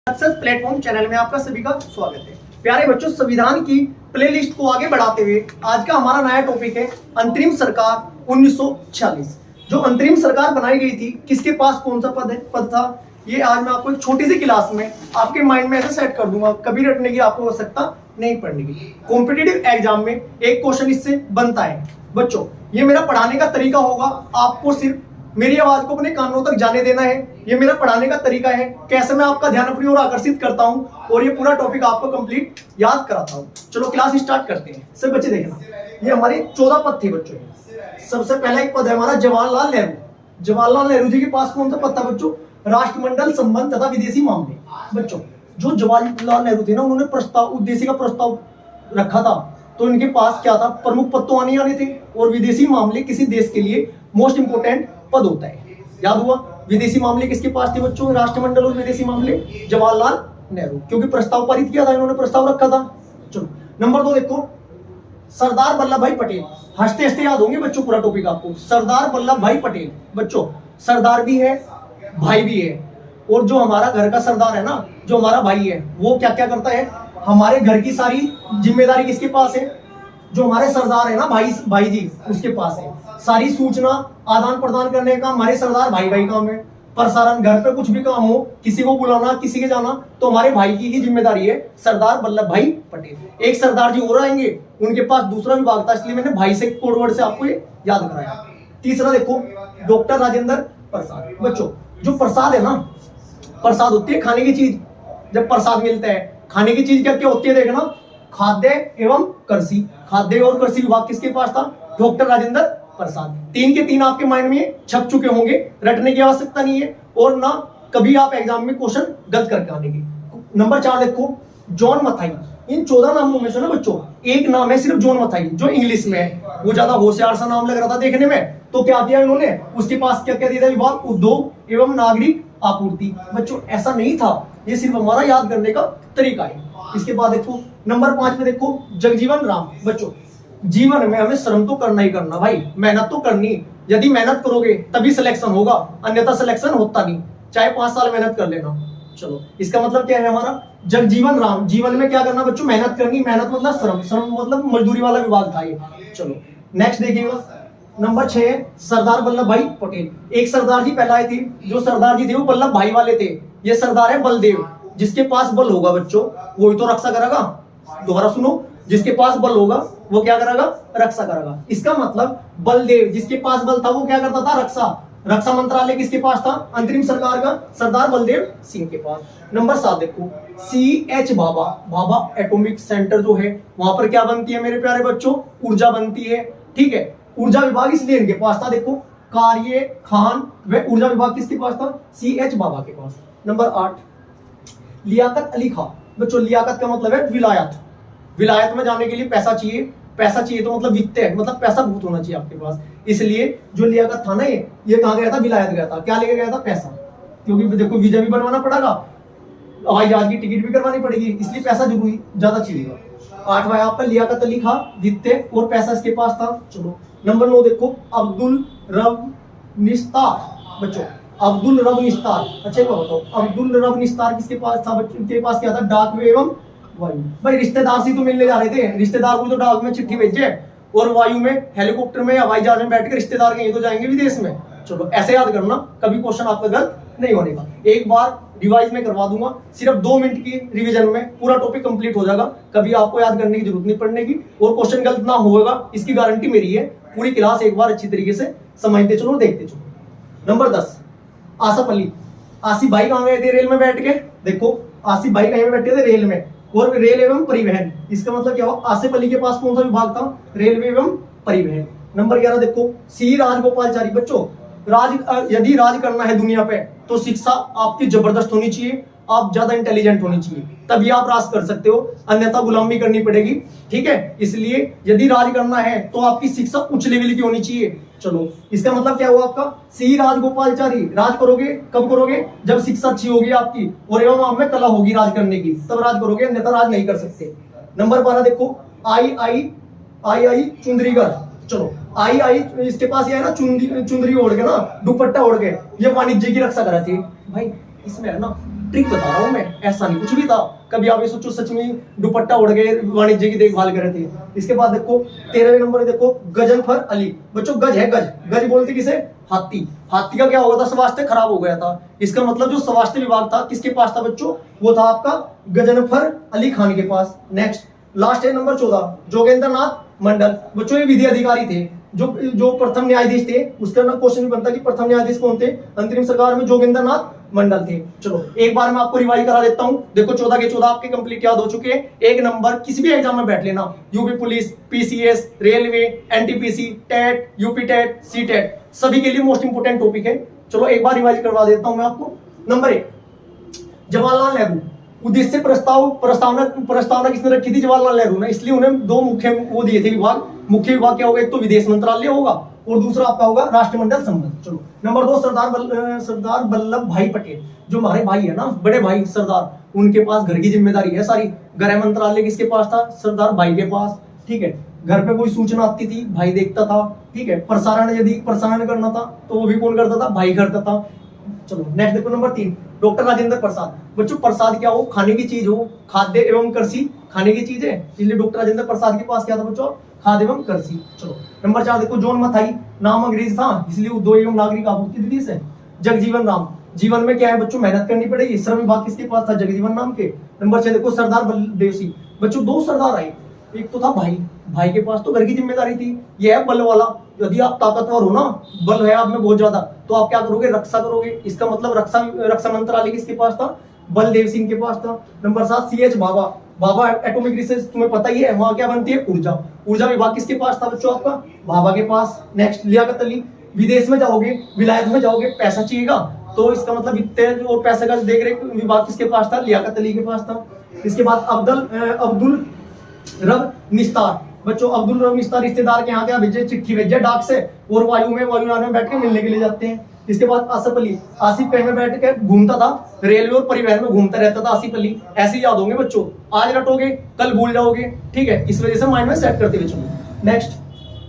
Success platform channel में आपका सभी का स्वागत है। प्यारे बच्चों, संविधान की प्लेलिस्ट को आगे बढ़ाते हुए आज का हमारा नया टॉपिक है अंतरिम सरकार 1946। जो अंतरिम सरकार बनाई गई थी, किसके पास कौन सा पद था, ये आज मैं आपको एक छोटी सी क्लास में आपके माइंड में ऐसे सेट कर दूंगा। कभी रटने की आपको आवश्यकता नहीं पड़ने की। कॉम्पिटिटिव एग्जाम में एक क्वेश्चन इससे बनता है। बच्चों, ये मेरा पढ़ाने का तरीका होगा, आपको सिर्फ मेरी आवाज को अपने कानों तक जाने देना है। ये मेरा पढ़ाने का तरीका है, कैसे मैं आपका ध्यान अपनी ओर आकर्षित करता हूं और ये पूरा टॉपिक आपको कंप्लीट याद कराता हूं। चलो क्लास स्टार्ट करते हैं। सब बच्चे देखना, ये हमारे 14 पद थे बच्चों। सबसे पहला एक पद है हमारा जवाहरलाल नेहरू। जवाहरलाल नेहरू जी के पास कौन सा पद था बच्चों? राष्ट्रमंडल संबंध तथा विदेशी मामले। बच्चों, जो जवाहरलाल नेहरू थे ना, उन्होंने उद्देश्य का प्रस्ताव रखा था, तो इनके पास क्या था? प्रमुख पद तो आने थे, और विदेशी मामले किसी देश के लिए मोस्ट इंपोर्टेंट पद होता है। याद हुआ? विदेशी मामले किसके पास थे बच्चों? राष्ट्रमंडल और विदेशी मामले जवाहरलाल नेहरू, क्योंकि प्रस्ताव पारित किया था इन्होंने, प्रस्ताव रखा था। चलो नंबर 2 देखो, सरदार वल्लभ भाई पटेल। हंसते हंसते याद होंगे बच्चों पूरा टॉपिक आपको। सरदार वल्लभ भाई पटेल। बच्चों, सरदार भी है, भाई भी है, और जो हमारा घर का सरदार है ना, जो हमारा भाई है, वो क्या क्या करता है? हमारे घर की सारी जिम्मेदारी किसके पास है? जो हमारे सरदार है ना, भाई जी, उसके पास है। सारी सूचना आदान प्रदान करने का हमारे सरदार भाई काम है। प्रसारण, घर पे कुछ भी काम हो, किसी को बुलाना, किसी के जाना, तो हमारे भाई की ही जिम्मेदारी है। सरदार वल्लभ भाई पटेल। एक सरदार जी और आएंगे, उनके पास दूसरा विभाग था, इसलिए मैंने भाई से कोडवर्ड से आपको ये याद कराया। तीसरा देखो, डॉक्टर राजेंद्र प्रसाद। बच्चों, जो प्रसाद है ना, प्रसाद होती है खाने की चीज। जब प्रसाद मिलता है, खाने की चीज क्या क्या होती है देखना, खाद्य एवं कृषि। खाद्य और कृषि विभाग किसके पास था? डॉक्टर राजेंद्र प्रसाद। 3 के 3 आपके माइंड में छप चुके होंगे, रटने की आवश्यकता नहीं है, और ना कभी आप एग्जाम में क्वेश्चन गलत करके आने की। नंबर 4 देखो, जॉन मथाई। इन 14 नामों में से ना बच्चों, एक नाम है सिर्फ जॉन मथाई, जो इंग्लिश में है। वो ज्यादा होशियार सा नाम लग रहा था देखने में, तो क्या दिया इन्होंने? उसके पास क्या क्या दिया था? विभाग उद्योग एवं नागरिक आपूर्ति। बच्चों, ऐसा नहीं था, ये सिर्फ हमारा याद करने का तरीका है। इसके बाद देखो नंबर 5 में देखो, जगजीवन राम। बच्चों, जीवन में हमें श्रम तो करना ही करना भाई, मेहनत तो करनी। यदि मेहनत करोगे तभी सिलेक्शन होगा, अन्यथा सिलेक्शन होता नहीं, चाहे 5 साल मेहनत कर लेना। चलो, इसका मतलब क्या है हमारा? जगजीवन राम, जीवन में क्या करना बच्चों? मेहनत करनी। मेहनत मतलब श्रम, श्रम मतलब मजदूरी वाला विभाग था ये। चलो नेक्स्ट देखिएगा, नंबर 6 है सरदार वल्लभ भाई पटेल। एक सरदार जी पहला आए थे, जो सरदार जी थे वो वल्लभ भाई वाले थे। ये सरदार है बलदेव। जिसके पास बल होगा बच्चों, वो ही तो रक्षा करेगा। दोबारा सुनो, जिसके पास बल होगा वो क्या करेगा? रक्षा करेगा। इसका मतलब बलदेव, जिसके पास बल था वो क्या करता था? रक्षा। रक्षा मंत्रालय किसके पास था? अंतरिम सरकार का सरदार बलदेव सिंह के पास। नंबर 7 देखो, CH Bhabha. Bhabha atomic centre जो है, वहां पर क्या बनती है मेरे प्यारे बच्चों? ऊर्जा बनती है। ठीक है, ऊर्जा विभाग इसलिए इनके पास था। देखो, कार्य खान व ऊर्जा विभाग किसके पास था? CH भाभा के पास। नंबर 8, लियाकत अली खां। बच्चों, लियाकत का मतलब है विलायत। विलायत में जाने के लिए पैसा चाहिए। पैसा चाहिए तो मतलब वित्त है, मतलब पैसा बहुत होना चाहिए आपके पास। इसलिए जो लियाकत था ना, ये कहाँ गया था? विलायत गया था। क्या लेके गया था? पैसा। क्योंकि देखो, वीजा भी बनवाना पड़ेगा, हवाई जहाज की टिकट भी करवानी पड़ेगी, इसलिए पैसा जरूरी ज्यादा चाहिए। 8वां आपका लियाकत अली खां, वित्त और पैसा इसके पास था। चलो नंबर 9 देखो, अब्दुल रब निस्तार। बच्चों, अब्दुल रब निस्तार, अच्छा एक बात बताओ, अब्दुल रब निस्तार किसके पास था? बच्चों के पास क्या था? डाक एवं वायु। भाई रिश्तेदार से तो मिलने जा रहे थे, रिश्तेदार को तो डाक में चिट्ठी भेजे, और वायु में हेलीकॉप्टर में हवाई जहाज में बैठकर रिश्तेदार कहीं तो जाएंगे विदेश में। चलो ऐसे याद करना, कभी क्वेश्चन आपका गलत नहीं होने का। एक बार रिवाइज में करवा दूंगा, सिर्फ 2 मिनट की रिवीजन में पूरा टॉपिक कंप्लीट हो जाएगा। कभी आपको याद करने की जरूरत नहीं पड़ने की, और क्वेश्चन गलत ना होगा इसकी गारंटी मेरी है। पूरी क्लास एक बार अच्छी तरीके से समझते चलो, देखते चलो। नंबर 10, आसिफ अली। आसिफ भाई कहाँ गए थे? रेल में बैठ के। देखो, आसिफ भाई कहीं में बैठे थे? रेल में, और रेल एवं परिवहन। इसका मतलब क्या हुआ? आसिफ अली के पास कौन सा विभाग था? रेलवे एवं परिवहन। नंबर 11 देखो, C राजगोपालचारी। बच्चों, यदि राज करना है दुनिया पे, तो शिक्षा आपकी जबरदस्त होनी चाहिए, आप ज्यादा इंटेलिजेंट होनी चाहिए, तभी आप राज कर सकते हो, अन्यथा गुलामी करनी पड़ेगी। ठीक है, इसलिए यदि राज करना है तो आपकी शिक्षा उच्च लेवल की होनी चाहिए। चलो, इसका मतलब क्या हुआ आपका? C राजगोपालचारी। राज करोगे कब करोगे? जब शिक्षा अच्छी होगी आपकी, और एवं आप में कला होगी राज करने की, तब राज करोगे, अन्यथा राज नहीं कर सकते। नंबर 12 देखो, आई चुंदरीगढ़। चलो, आई इसके पास ये है ना, चुंदरी ओढ़ के ना, दुपट्टा ओढ़ के, ये वाणिज्य की रक्षा करा थी भाई। इसमें है ना ट्रिक बता रहा हूं मैं, ऐसा नहीं कुछ भी था। कभी आप ये सोचो सच में दुपट्टा उड़ गए वाणिज्य की देखभाल कर रहे थे। इसके बाद देखो 13वें नंबर देखो गजनफर अली। बच्चों गज है, गज गज बोलते किसे? हाथी। हाथी का क्या हो गया था? स्वास्थ्य खराब हो गया था। इसका मतलब जो स्वास्थ्य विभाग था किसके पास था बच्चों? वो था आपका गजनफर अली खान के पास। नेक्स्ट लास्ट है नंबर 14 जोगेंद्र नाथ मंडल। बच्चों ये विधि अधिकारी थे, जो प्रथम न्यायाधीश थे। उसका ना क्वेश्चन भी बनता कि प्रथम न्यायाधीश कौन थे अंतरिम सरकार में? जोगेंद्र नाथ मंडल थे। चलो एक बार मैं आपको रिवाइज करा देता हूं। देखो 14 के 14 आपके कंप्लीट याद हो चुके हैं। एक नंबर किसी भी एग्जाम में बैठ लेना, UP police, PCS, railway, NTPC, TET, UP TET, C TET, सभी के लिए मोस्ट इंपोर्टेंट टॉपिक है। चलो एक बार रिवाइज करवा देता हूं मैं आपको। नंबर 1 जवाहरलाल नेहरू। उद्देश्य प्रस्तावना किसने रखी थी? जवाहरलाल नेहरू ने। इसलिए उन्हें दो मुख्य वो दिए थे विभाग। मुख्य विभाग क्या होगा? एक तो विदेश मंत्रालय होगा और दूसरा आपका होगा राष्ट्रमंडल संबंध। चलो नंबर 2 सरदार वल्लभ भाई पटेल, जो हमारे भाई है ना, बड़े भाई सरदार, उनके पास घर की जिम्मेदारी है सारी। गृह मंत्रालय किसके पास था? सरदार भाई के पास। ठीक है, घर पे कोई सूचना आती थी भाई देखता था। ठीक है, यदि प्रसारण करना था तो वो भी कौन करता था? भाई करता था। चलो नेक्स्ट देखो नंबर 3 डॉक्टर राजेंद्र प्रसाद। बच्चों प्रसाद क्या हो? खाने की चीज हो, खाद्य एवं कृषि खाने की चीज है, इसलिए डॉक्टर राजेंद्र प्रसाद के पास क्या था बच्चों? खाद्य एवं कृषि। चलो नंबर 4 देखो जॉन मथाई, नाम अंग्रेज था इसलिए उद्योग एवं नागरिक आपूर्ति विधि से। जगजीवन राम, जीवन में क्या है बच्चों? मेहनत करनी पड़ेगी। श्रम विभाग किसके पास था? जगजीवन राम के। नंबर 6 देखो सरदार बलदेव सिंह। बच्चों 2 सरदार आए, एक तो था भाई के पास तो घर की जिम्मेदारी थी। ये है बल वाला। यदि आप ताकतवर हो ना, बल है आप में बहुत ज्यादा, तो आप क्या करोगे? रक्षा करोगे। इसका मतलब रक्षा मंत्रालय किसके पास था? बलदेव सिंह के पास था। Number 7 CH Bhabha atomic research, तुम्हें पता ही है वहां क्या बनती है? ऊर्जा विभाग किसके पास था बच्चों? आपका भाभा के पास। नेक्स्ट लियाकत अली, विदेश में जाओगे, विलायत में जाओगे, पैसा चाहिएगा, तो इसका मतलब वित्तीय और पैसे का देख रेख विभाग किसके पास था? लियाकत अली के पास था। इसके बाद अब्दुल रब निस्तार। बच्चों अब्दुल रब निस्तार रिश्तेदार के यहाँ क्या भेजे? चिट्ठी भेजे डाक से, और वायुयान में बैठ के मिलने के लिए जाते हैं। इसके बाद आसिफ अली, आसिफ ट्रेन में बैठ के घूमता था, रेलवे और परिवहन में घूमता रहता था आसिफ अली। ऐसे ही याद होंगे बच्चों, आज रटोगे कल भूल जाओगे। ठीक है, इस वजह से माइंड में सेट करते हुए चलो। नेक्स्ट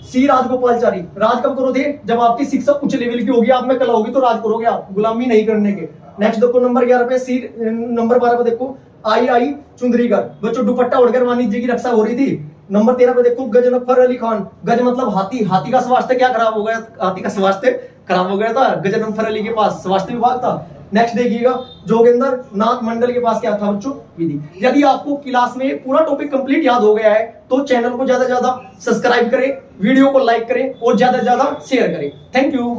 सी राजगोपालचारी। राज कब करोगे? जब आपकी शिक्षा उच्च लेवल की होगी, आप में कला होगी तो राज करोगे आप, गुलामी नहीं करने के। नेक्स्ट देखो नंबर 11 पे सी, नंबर 12 पे देखो आई चुंदरीगर। बच्चों दुपट्टा उड़कर वाणिज्य की रक्षा हो रही थी। नंबर 13 पे देखो गजनफर अली खान। गज मतलब हाथी का स्वास्थ्य क्या खराब हो गया? हाथी का स्वास्थ्य खराब हो गया था, गजनफर अली के पास स्वास्थ्य विभाग था। नेक्स्ट देखिएगा जोगेंद्र नाथ मंडल के पास क्या था बच्चों? विधि। यदि आपको क्लास में पूरा टॉपिक कंप्लीट याद हो गया है तो चैनल को ज्यादा से ज्यादा सब्सक्राइब करें, वीडियो को लाइक करें और ज्यादा से ज्यादा शेयर करें। Thank you.